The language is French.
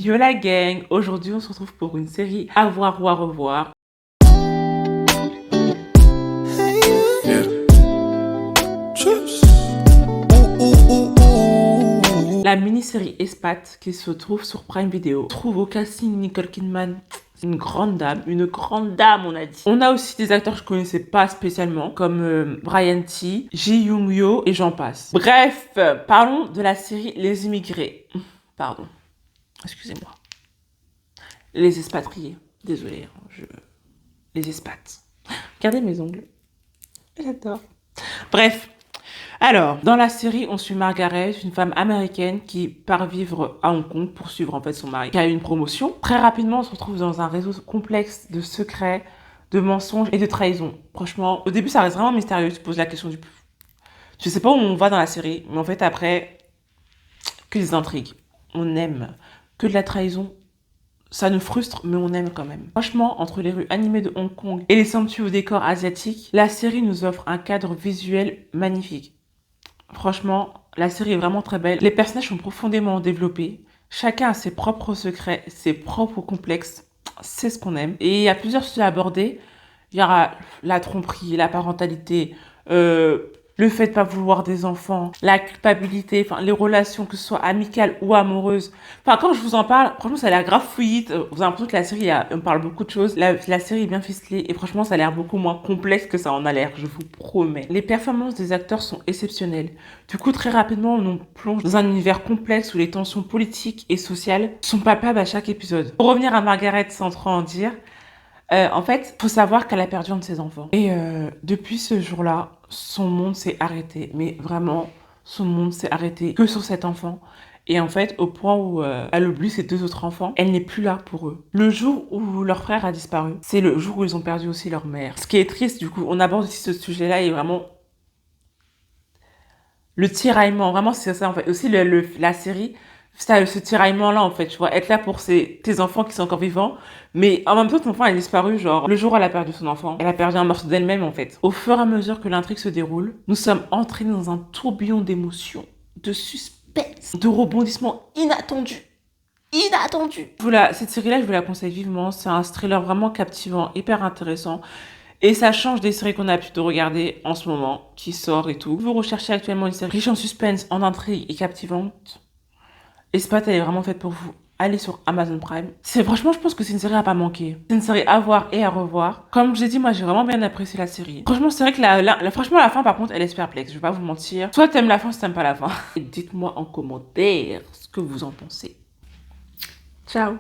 Yo la gang, aujourd'hui on se retrouve pour une série à voir ou à revoir. La mini-série Espat qui se trouve sur Prime Video. Trouve au casting Nicole Kidman. Une grande dame on a dit. On a aussi des acteurs que je connaissais pas spécialement, comme Brian T, Ji Young Yo et j'en passe. Bref, parlons de la série Les Immigrés. Pardon, excusez-moi. Les expatriés. Désolée, les expats. Regardez mes ongles. J'adore. Bref. Alors, dans la série, on suit Margaret, une femme américaine qui part vivre à Hong Kong pour suivre en fait son mari qui a eu une promotion. Très rapidement, on se retrouve dans un réseau complexe de secrets, de mensonges et de trahisons. Franchement, au début, ça reste vraiment mystérieux. Tu te poses la question du... Je sais pas où on va dans la série, mais en fait, après, que des intrigues. On aime que de la trahison. Ça nous frustre, mais on aime quand même. Franchement, entre les rues animées de Hong Kong et les somptueux décors asiatiques, la série nous offre un cadre visuel magnifique. Franchement, la série est vraiment très belle. Les personnages sont profondément développés. Chacun a ses propres secrets, ses propres complexes. C'est ce qu'on aime. Et il y a plusieurs sujets à aborder. Il y aura la tromperie, la parentalité, le fait de ne pas vouloir des enfants, la culpabilité, enfin les relations, que ce soit amicales ou amoureuses. Enfin, quand je vous en parle, franchement, ça a l'air grave fluide. Vous avez l'impression que la série, on parle beaucoup de choses. La série est bien ficelée et franchement, ça a l'air beaucoup moins complexe que ça en a l'air, je vous promets. Les performances des acteurs sont exceptionnelles. Du coup, très rapidement, on nous plonge dans un univers complexe où les tensions politiques et sociales sont palpables à chaque épisode. Pour revenir à Margaret, sans trop en dire, en fait, faut savoir qu'elle a perdu un de ses enfants. Et depuis ce jour-là, son monde s'est arrêté. Mais vraiment, son monde s'est arrêté que sur cet enfant. Et en fait, au point où elle oublie ses deux autres enfants, elle n'est plus là pour eux. Le jour où leur frère a disparu, c'est le jour où ils ont perdu aussi leur mère. Ce qui est triste, du coup, on aborde aussi ce sujet-là et vraiment... Le tiraillement, vraiment, c'est ça, en fait. Aussi, la série... Ça, ce tiraillement-là, en fait, tu vois, être là pour tes enfants qui sont encore vivants, mais en même temps, ton enfant a disparu, genre, le jour où elle a perdu son enfant, elle a perdu un morceau d'elle-même, en fait. Au fur et à mesure que l'intrigue se déroule, nous sommes entraînés dans un tourbillon d'émotions, de suspense, de rebondissements inattendus. Cette série-là, je vous la conseille vivement, c'est un thriller vraiment captivant, hyper intéressant, et ça change des séries qu'on a pu regarder en ce moment, qui sort et tout. Vous recherchez actuellement une série riche en suspense, en intrigue et captivante. Espat, elle est vraiment faite pour vous. Allez sur Amazon Prime. Franchement, je pense que c'est une série à pas manquer. C'est une série à voir et à revoir. Comme je l'ai dit, moi, j'ai vraiment bien apprécié la série. Franchement, c'est vrai que franchement, la fin, par contre, elle est perplexe. Je vais pas vous mentir. Soit t'aimes la fin, soit t'aimes pas la fin. Et dites-moi en commentaire ce que vous en pensez. Ciao.